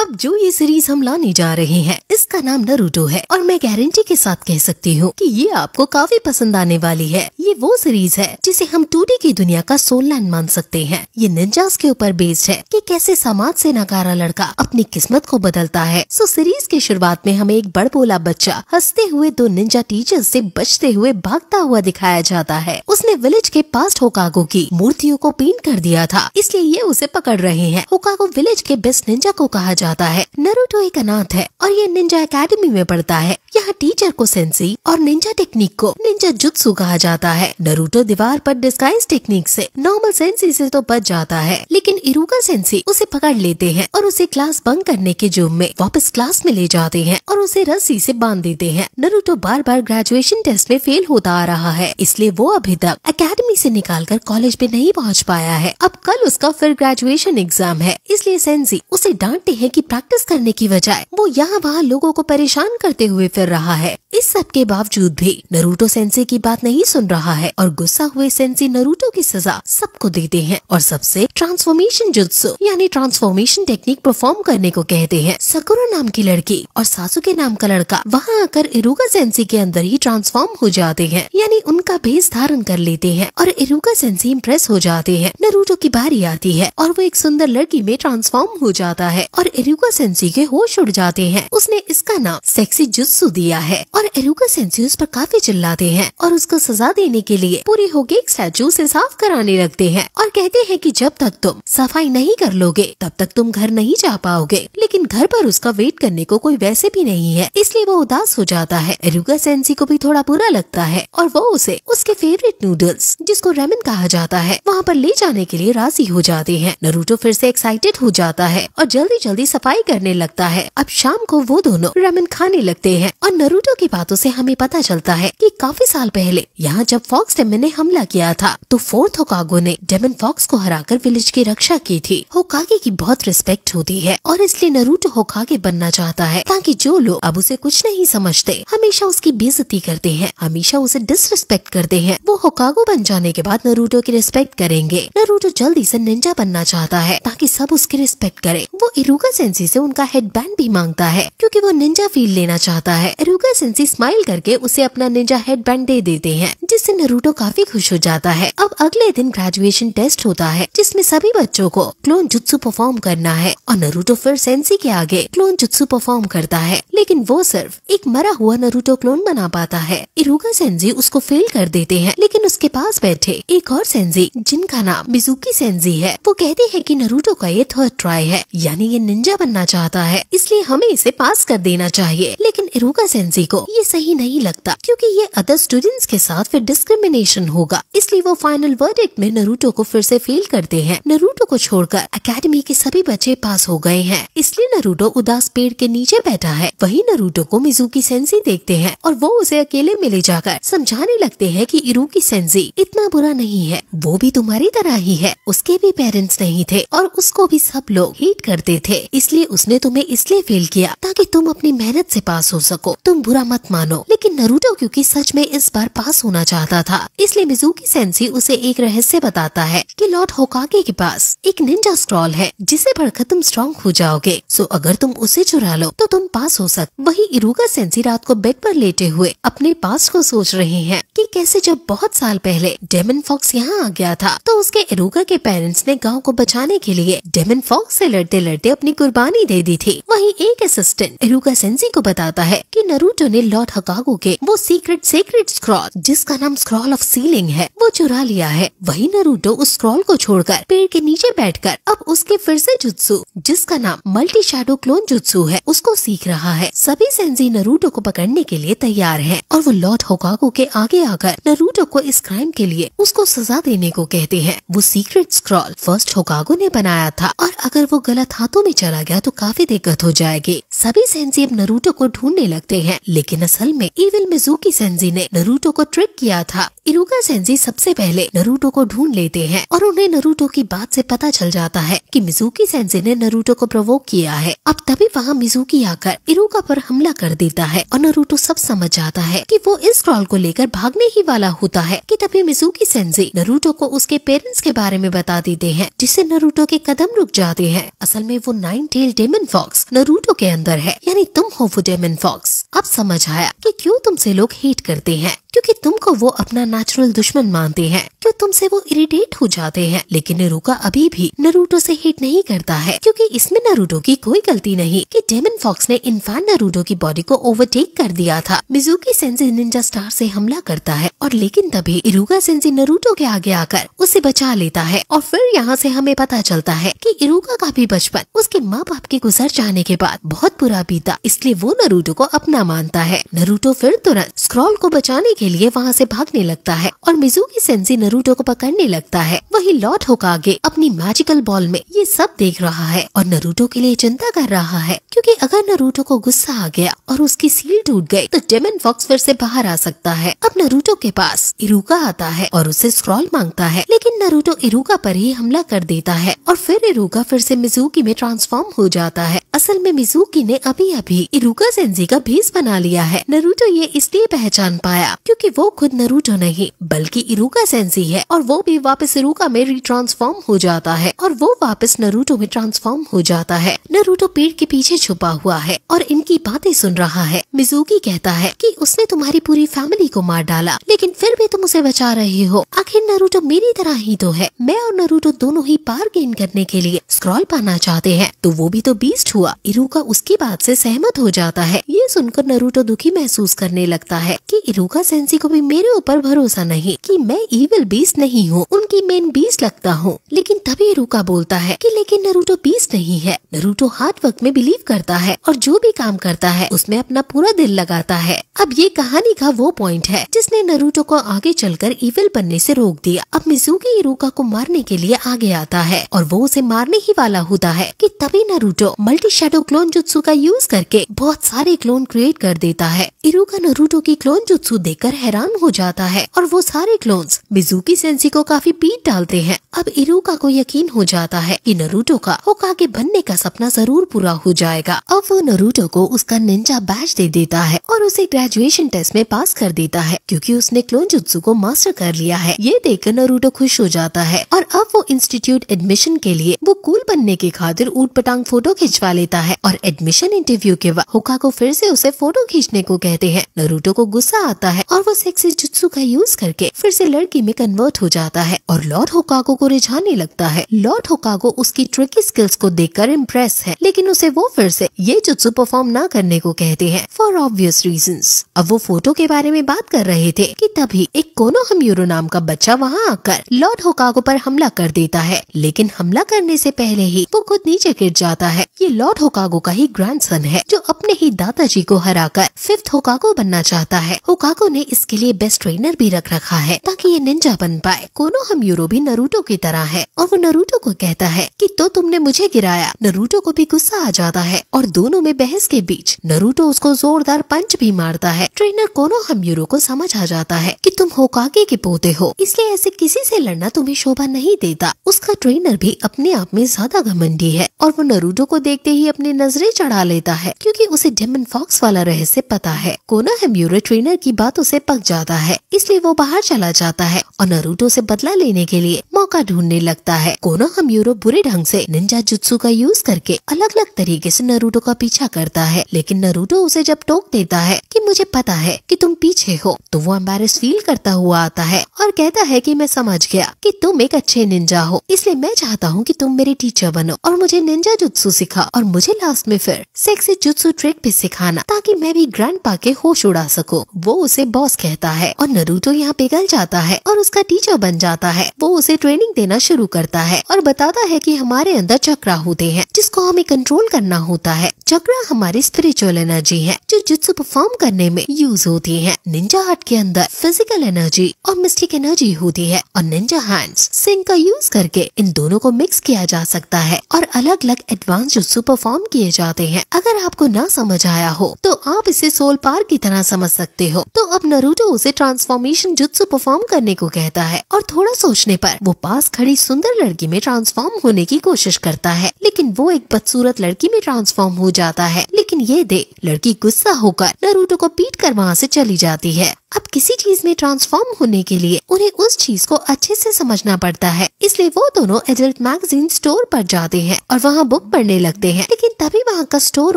अब जो ये सीरीज हम लाने जा रहे हैं इसका नाम नारुतो है और मैं गारंटी के साथ कह सकती हूँ कि ये आपको काफी पसंद आने वाली है। ये वो सीरीज है जिसे हम 2D की दुनिया का सोललैंड मान सकते हैं। ये निंजास के ऊपर बेस्ड है कि कैसे समाज से नकारा लड़का अपनी किस्मत को बदलता है। सो सीरीज की शुरुआत में हमें एक बड़बोला बच्चा हंसते हुए 2 निंजा टीचर्स से बचते हुए भागता हुआ दिखाया जाता है। उसने विलेज के पास्ट होकागो की मूर्तियों को पेंट कर दिया था, इसलिए ये उसे पकड़ रहे हैं। होकागो विलेज के बेस्ट निंजा को कहा जाता है। नारुतो एक अनाथ है और ये निंजा एकेडमी में पढ़ता है। यहाँ टीचर को सेंसी और निंजा टेक्निक को निंजा जुत्सु कहा जाता है। नारुतो दीवार पर डिस्गाइज टेक्निक से नॉर्मल सेंसी से तो बच जाता है, लेकिन इरुका सेंसी उसे पकड़ लेते हैं और उसे क्लास बंक करने के जुर्म में वापस क्लास में ले जाते हैं और उसे रस्सी से बांध देते हैं। नारुतो बार बार ग्रेजुएशन टेस्ट में फेल होता आ रहा है, इसलिए वो अभी तक एकेडमी से निकालकर कॉलेज में नहीं पहुँच पाया है। अब कल उसका फिर ग्रेजुएशन एग्जाम है, इसलिए सेंसी उसे डांटते हैं कि प्रैक्टिस करने की बजाय वो यहाँ वहाँ लोगों को परेशान करते हुए फिर रहा है। इस सब के बावजूद भी नारुतो सेंसी की बात नहीं सुन रहा है और गुस्सा हुए सेंसी नारुतो की सजा सबको देते हैं और सबसे ट्रांसफॉर्मेशन जुत्सु यानी ट्रांसफॉर्मेशन टेक्निक परफॉर्म करने को कहते हैं। सकुरो नाम की लड़की और सासुके नाम का लड़का वहाँ आकर इरुका सेंसी के अंदर ही ट्रांसफॉर्म हो जाते हैं, यानी उनका भेष धारण कर लेते हैं और इरुका सेंसी इम्प्रेस हो जाते हैं। नारुतो की बारी आती है और वो एक सुंदर लड़की में ट्रांसफॉर्म हो जाता है और इरुका सेंसी के होश उड़ जाते हैं। उसने इसका नाम सेक्सी जुत्सु दिया है और इरुका सेंसी उस पर काफी चिल्लाते हैं और उसको सजा देने के लिए पूरी होके एक स्टैचू से साफ कराने लगते हैं और कहते हैं कि जब तक तुम सफाई नहीं कर लोगे तब तक तुम घर नहीं जा पाओगे। लेकिन घर पर उसका वेट करने को कोई वैसे भी नहीं है, इसलिए वो उदास हो जाता है। इरुका सेंसी को भी थोड़ा बुरा लगता है और वो उसे उसके फेवरेट नूडल्स जिसको रेमन कहा जाता है वहाँ पर ले जाने के लिए राजी हो जाते हैं। नारुतो फिर से एक्साइटेड हो जाता है और जल्दी जल्दी सफाई करने लगता है। अब शाम को वो दोनों रेमन खाने लगते हैं और नारुतो की बातों से हमें पता चलता है कि काफी साल पहले यहाँ जब फॉक्स डेमन ने हमला किया था तो 4th होकागो ने डेमन फॉक्स को हराकर विलेज की रक्षा की थी। होकागे की बहुत रिस्पेक्ट होती है और इसलिए नारुतो होकागे बनना चाहता है ताकि जो लोग अब उसे कुछ नहीं समझते हमेशा उसकी बेइज्जती करते हैं, हमेशा उसे डिसरिस्पेक्ट करते हैं, वो होकागो बन जाने के बाद नारुतो की रिस्पेक्ट करेंगे। नारुतो जल्दी से निंजा बनना चाहता है ताकि सब उसकी रिस्पेक्ट करे। वो इरुका सेंसी से उनका हेडबैंड भी मांगता है क्योंकि वो निंजा फील लेना चाहता है। इरुका सेंसी स्माइल करके उसे अपना निंजा हेडबैंड दे देते हैं जिससे नारुतो काफी खुश हो जाता है। अब अगले दिन ग्रेजुएशन टेस्ट होता है जिसमें सभी बच्चों को क्लोन जुत्सु परफॉर्म करना है और नारुतो फिर सेंसी के आगे क्लोन जुत्सु परफॉर्म करता है, लेकिन वो सिर्फ एक मरा हुआ नारुतो क्लोन बना पाता है। इरुका सेंसी उसको फेल कर देते हैं, लेकिन उसके पास बैठे एक और सेंसी जिनका नाम मिजुकी सेंसी है वो कहते हैं कि नारुतो का ये 3rd ट्राई है, यानी ये निंजा बनना चाहता है, इसलिए हमें इसे पास कर देना चाहिए। लेकिन इरुका सेंसी को ये सही नहीं लगता क्योंकि ये अदर स्टूडेंट्स के साथ फिर डिस्क्रिमिनेशन होगा, इसलिए वो फाइनल वर्डिक्ट में नारुतो को फिर से फेल करते हैं। नारुतो को छोड़कर एकेडमी के सभी बच्चे पास हो गए हैं, इसलिए नारुतो उदास पेड़ के नीचे बैठा है। वही नारुतो को मिजुकी सेंसी देखते हैं और वो उसे अकेले में ले जाकर समझाने लगते हैं कि इरुकी सेंसी इतना बुरा नहीं है, वो भी तुम्हारी तरह ही है, उसके भी पेरेंट्स नहीं थे और उसको भी सब लोग हेट करते थे, इसलिए उसने तुम्हें इसलिए फेल किया ताकि तुम अपनी मेहनत से पास हो सको, तुम बुरा मत मानो। लेकिन नारुतो क्योंकि सच में इस बार पास होना चाहता था, इसलिए मिजुकी सेंसी उसे एक रहस्य बताता है कि लॉर्ड होकागे के पास एक निंजा स्क्रॉल है जिसे पढ़कर तुम स्ट्रॉन्ग हो जाओगे, सो अगर तुम उसे चुरा लो तो तुम पास हो सक। वही इरुका सेंसी रात को बेड पर लेटे हुए अपने पास को सोच रहे हैं कि कैसे जब बहुत साल पहले डेमन फॉक्स यहाँ आ गया था तो उसके इरुका के पेरेंट्स ने गांव को बचाने के लिए डेमन फॉक्स से लड़ते लड़ते अपनी कुर्बानी दे दी थी। वहीं एक असिस्टेंट इरुका सेंसी को बताता है कि नारुतो ने लॉर्ड होकागो के वो सीक्रेट स्क्रॉल जिसका नाम स्क्रॉल ऑफ सीलिंग है वो चुरा लिया है। वही नारुतो उस स्क्रॉल को छोड़कर पेड़ के नीचे बैठकर अब उसके फिर से जुत्सु जिसका नाम मल्टी शैडो क्लोन जुत्सु है उसको सीख रहा है। सभी सेंसी नारुतो को पकड़ने के लिए तैयार हैं और वो लॉर्ड होकागो के आगे आकर नारुतो को इस क्राइम के लिए उसको सजा देने को कहते हैं। वो सीक्रेट स्क्रॉल फर्स्ट होकागो ने बनाया था और अगर वो गलत हाथों में चला गया तो काफी दिक्कत हो जाएगी। सभी सेंसी अब नारुतो को ढूंढने लगते हैं, लेकिन असल में इविल मिजुकी सेंसी ने नारुतो को ट्रिक किया था। इरुका सेंसी सबसे पहले नारुतो को ढूंढ लेते हैं और उन्हें नारुतो की बात से पता चल जाता है कि मिजुकी सेंसी ने नारुतो को प्रोवोक किया है। अब तभी वहाँ मिजुकी आकर इरुका पर हमला कर देता है और नारुतो सब समझ जाता है कि वो इस स्क्रॉल को लेकर भागने ही वाला होता है कि तभी मिजुकी सेंसी नारुतो को उसके पेरेंट्स के बारे में बता देते हैं, जिससे नारुतो के कदम रुक जाते हैं। असल में वो 9 टेल डेमन फॉक्स नरूटो के अंदर है, यानी तुम हो वो डेमन फॉक्स। अब समझ आया कि क्यों तुमसे लोग हेट करते हैं, क्योंकि तुमको वो अपना नेचुरल दुश्मन मानते हैं, क्यों तुमसे वो इरिटेट हो जाते हैं। लेकिन नेरुका अभी भी नरूटो से हेट नहीं करता है, क्योंकि इसमें नरूटो की कोई गलती नहीं कि डेमन फॉक्स ने इनफैक्ट नरूटो की बॉडी को ओवरटेक कर दिया था। मिजुकी सेंसेई निंजा स्टार से हमला करता है और लेकिन तभी इरुका सेंसेई नरूटो के आगे आकर उसे बचा लेता है। और फिर यहाँ से हमें पता चलता है कि इरुका का भी बचपन उसके माँ बाप के गुजर जाने के बाद बहुत बुरा बीता, इसलिए वो नरूटो को अपना मानता है। नरूटो फिर तुरंत स्क्रॉल को बचाने के लिए वहाँ से भागने लगता है और मिजुकी सेंसेई नरूटो को पकड़ने लगता है। वही लॉर्ड होकागे अपनी मैजिकल बॉल में ये सब देख रहा है और नरूटो के लिए चिंता कर रहा है, क्योंकि अगर नरूटो को गुस्सा आ गया और उसकी सील टूट गई तो डेमन फॉक्स फिर से बाहर आ सकता है। अब नरूटो के पास इरुका आता है और उससे स्क्रॉल मांगता है, लेकिन नरूटो इरुका पर ही हमला कर देता है और फिर इरुका फिर से मिजुकी में ट्रांसफॉर्म हो जाता है। असल में मिजुकी ने अभी अभी इरुका सेंसेई का भेस बना लिया है। नरूटो ये इसलिए पहचान पाया क्योंकि वो खुद नरूटो नहीं बल्कि इरुका सेंसेई है, और वो भी वापस इरुका में रिट्रांसफॉर्म हो जाता है और वो वापस नरूटो में ट्रांसफॉर्म हो जाता है। नरूटो पेड़ के पीछे छुपा हुआ है और इनकी बातें सुन रहा है। मिजुकी कहता है कि उसने तुम्हारी पूरी फैमिली को मार डाला, लेकिन फिर भी तुम उसे बचा रहे हो। आखिर नरूटो मेरी तरह ही तो है। मैं और नरूटो दोनों ही पावर गेन करने के लिए स्क्रॉल पाना चाहते हैं, तो वो भी तो बीस्ट हुआ। इरुका उसकी बात से सहमत हो जाता है। ये सुनकर नरूटो दुखी महसूस करने लगता है कि इरुका सेंसेई को भी मेरे ऊपर भरोसा नहीं कि मैं इविल बीस्ट नहीं हूँ, उनकी मेन बीस्ट लगता हूँ। लेकिन तभी इरुका बोलता है कि लेकिन नरूटो बीस्ट नहीं है। नरूटो हार्ड वर्क में बिलीव करता है और जो भी काम करता है उसमें अपना पूरा दिल लगाता है। अब ये कहानी का वो पॉइंट है जिसने नरूटो को आगे चलकर इविल बनने से रोक दिया। अब मिजुकी इरुका को मारने के लिए आगे आता है और वो उसे मारने ही वाला होता है कि तभी Naruto multi shadow clone jutsu का यूज करके बहुत सारे क्लोन क्रिएट कर देता है। इरुका नरूटो की क्लोन जुत्सु देखकर हैरान हो जाता है और वो सारे क्लोन्स मिजुकी सेंसेई को काफी पीट डालते हैं। अब इरुका को यकीन हो जाता है कि नरूटो का होकागे बनने का सपना जरूर पूरा हो जाएगा। अब वो नरूटो को उसका निंजा बैज दे देता है और उसे ग्रेजुएशन टेस्ट में पास कर देता है, क्योंकि उसने क्लोन जुत्सु को मास्टर कर लिया है। ये देखकर नरूटो खुश हो जाता है और अब वो इंस्टीट्यूट एडमिशन के लिए वो कूल बनने की खातिर ऊट पटांग फोटो खिंचवा लेता है। और एडमिशन इंटरव्यू के बाद होकागो फिर से उसे फोटो खींचने को कहते हैं। नरूटो को गुस्सा आता है और वो सेक्सी जुत्सु का यूज करके फिर से लड़की में कन्वर्ट हो जाता है और लॉर्ड होकागो को रिझाने लगता है। लॉर्ड होकागो उसकी ट्रिकी स्किल्स को देखकर इम्प्रेस है, लेकिन उसे वो फिर से ये जुत्सु परफॉर्म ना करने को कहते हैं फॉर ऑब्वियस रीजंस। अब वो फोटो के बारे में बात कर रहे थे कि तभी एक कोनोहामियूरो नाम का बच्चा वहाँ आकर लॉर्ड होकागो पर हमला कर देता है, लेकिन हमला करने से पहले ही वो खुद नीचे गिर जाता है। ये लॉर्ड होकागो का ही ग्रैंडसन है जो अपने ही दादाजी को हराकर 5th होकागो बनना चाहता है। होकागो ने इसके लिए बेस्ट ट्रेनर भी रख रखा है ताकि ये निंजा बन पाए। कोनोहामियूरो भी नरूटो की तरह है और वो नरूटो को कहता है कि तो तुमने मुझे गिराया। नरूटो को भी गुस्सा आ जाता है और दोनों में बहस के बीच नरूटो उसको जोरदार पंच भी मारता है। ट्रेनर कोनोहामियूरो को समझ आ जाता है कि तुम होकागे के पोते हो, इसलिए ऐसे किसी से लड़ना तुम्हें शोभा नहीं देता। उसका ट्रेनर भी अपने आप में ज्यादा घमंडी है और वो नरूटो को देखते ही अपनी नजरें चढ़ा लेता है, क्योंकि उसे डेमन फॉक्स वाला रहस्य पता है। कोनोहामियूरो ट्रेनर की बातों से पक जाता है, इसलिए वो बाहर चला जाता है और नरूटो से बदला लेने के लिए मौका ढूंढने लगता है। कोनोहामियूरो बुरे ढंग से निंजा जुत्सु का यूज करके अलग अलग तरीके से नरूटो का पीछा करता है, लेकिन नरूटो उसे जब टोक देता है कि मुझे पता है कि तुम पीछे हो, तो वो एम्बैरेस फील करता हुआ आता है और कहता है कि मैं समझ गया कि तुम एक अच्छे निंजा हो, इसलिए मैं चाहता हूँ कि तुम मेरे टीचर बनो और मुझे निंजा जुत्सु सिखा और मुझे लास्ट में फिर सेक्सी जुत्सु ट्रिक भी सिखाना ताकि मैं भी ग्रैंडपा के होश उड़ा सकूं। वो उसे बॉस कहता है और नरूटो यहाँ पिघल जाता है और उसका टीचर बन जाता है। वो उसे ट्रेनिंग देना शुरू करता है और बताता है कि हमारे अंदर चक्रा होते हैं जिसको हमें कंट्रोल करना होता है। चक्रा हमारी स्पिरिचुअल एनर्जी है जो जुत्सु परफॉर्म करने में यूज होती है। निंजा आर्ट के अंदर फिजिकल एनर्जी और मिस्टिक एनर्जी होती है और निंजा हैंड्स सिंह का यूज करके इन दोनों को मिक्स किया जा सकता है और अलग अलग एडवांस जुत्सु परफॉर्म किए जाते हैं। अगर आपको ना समझ आया हो तो आप इसे सोल पार की तरह समझ सकते हो। तो अब नरूटो उसे ट्रांसफॉर्मेशन जुत्सु परफॉर्म करने को कहता है और थोड़ा सोचने पर वो पास खड़ी सुंदर लड़की में ट्रांसफॉर्म होने की कोशिश करता है, लेकिन वो एक बदसूरत लड़की में ट्रांसफॉर्म हो जाता है। लेकिन ये देख लड़की गुस्सा होकर नरूटो को पीट कर वहाँ से चली जाती है। अब किसी चीज में ट्रांसफॉर्म होने के लिए उन्हें उस चीज को अच्छे से समझना पड़ता है, इसलिए वो दोनों एडल्ट मैगजीन स्टोर पर जाते हैं और वहाँ बुक पढ़ने लगते हैं। लेकिन तभी वहाँ का स्टोर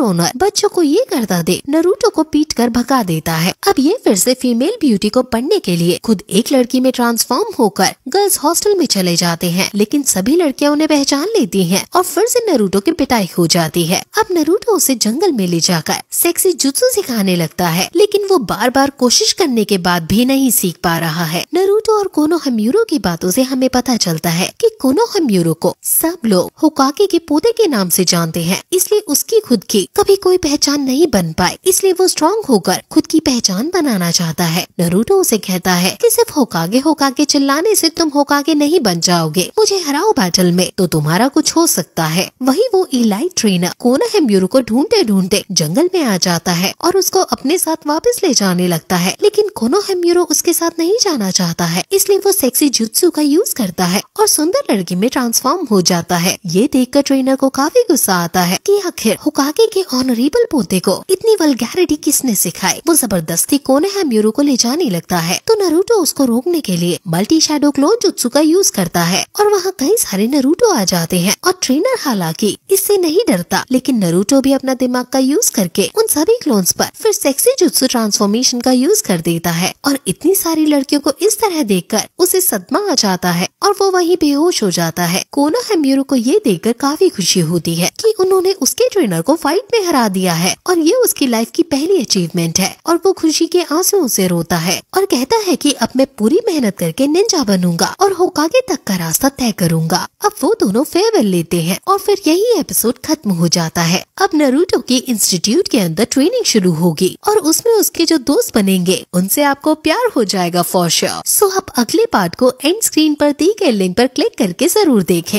ओनर बच्चों को ये करता देख नारुतो को पीट कर भगा देता है। अब ये फिर से फीमेल ब्यूटी को पढ़ने के लिए खुद एक लड़की में ट्रांसफॉर्म होकर गर्ल्स हॉस्टल में चले जाते हैं, लेकिन सभी लड़कियां उन्हें पहचान लेती हैं और फिर से नारुतो की पिटाई हो जाती है। अब नारुतो उसे जंगल में ले जाकर सेक्सी जुत्सु सिखाने लगता है, लेकिन वो बार बार कोशिश करने के बाद भी नहीं सीख पा रहा है। नारुतो और कोनोहामियूरो की बातों से हमें पता चलता है कि कोनोहामियूरो को सब लोग होकागे के पोते के नाम से जानते हैं, इसलिए उसकी खुद की कभी कोई पहचान नहीं बन पाई, इसलिए वो स्ट्रॉन्ग होकर खुद की पहचान बनाना चाहता है। नारुतो उसे कहता है कि सिर्फ होकागे होकागे चिल्लाने से तुम होकागे नहीं बन जाओगे, मुझे हराओ बैटल में तो तुम्हारा कुछ हो सकता है। वही वो इलाइट ट्रेनर कोनोहामियूरो को ढूंढते ढूंढते जंगल में आ जाता है और उसको अपने साथ वापस ले जाने लगता है, लेकिन कोनोहामियूरो उसके साथ नहीं जाना चाहता है, इसलिए वो सेक्सी जुत्सु का यूज करता है और सुंदर लड़की में ट्रांसफॉर्म हो जाता है। ये देखकर ट्रेनर को काफी गुस्सा आता है कि आखिर होकागे के ऑनरेबल पोते को इतनी वल्गैरिटी किसने सिखाई। वो जबरदस्ती कोनोहामियूरो को ले जाने लगता है, तो नारुतो उसको रोकने के लिए मल्टी शैडो क्लोन जुत्सु का यूज करता है और वहाँ कई सारे नारुतो आ जाते हैं और ट्रेनर हालांकि इससे नहीं डरता, लेकिन नारुतो भी अपना दिमाग का यूज करके उन सभी क्लोन्स पर फिर सेक्सी जुत्सु ट्रांसफॉर्मेशन का यूज कर देता है और इतनी सारी लड़कियों को इस तरह देखकर उसे सदमा आ जाता है और वो वहीं बेहोश हो जाता है। कोनोहामियूरो को ये देखकर काफी खुशी होती है कि उन्होंने उसके ट्रेनर को फाइट में हरा दिया है और ये उसकी लाइफ की पहली अचीवमेंट है और वो खुशी के आंसुओं से रोता है और कहता है कि अब मैं पूरी मेहनत करके निंजा बनूंगा और होकागे तक का रास्ता तय करूंगा। अब वो दोनों फेयरवेल लेते हैं और फिर यही एपिसोड खत्म हो जाता है। अब नारुतो की इंस्टीट्यूट के अंदर ट्रेनिंग शुरू होगी और उसमें उसके जो दोस्त बनेंगे उनसे आपको प्यार हो जाएगा फॉर श्योर। सो आप अगले पार्ट को एंड स्क्रीन पर दी गई लिंक पर क्लिक करके जरूर देखें।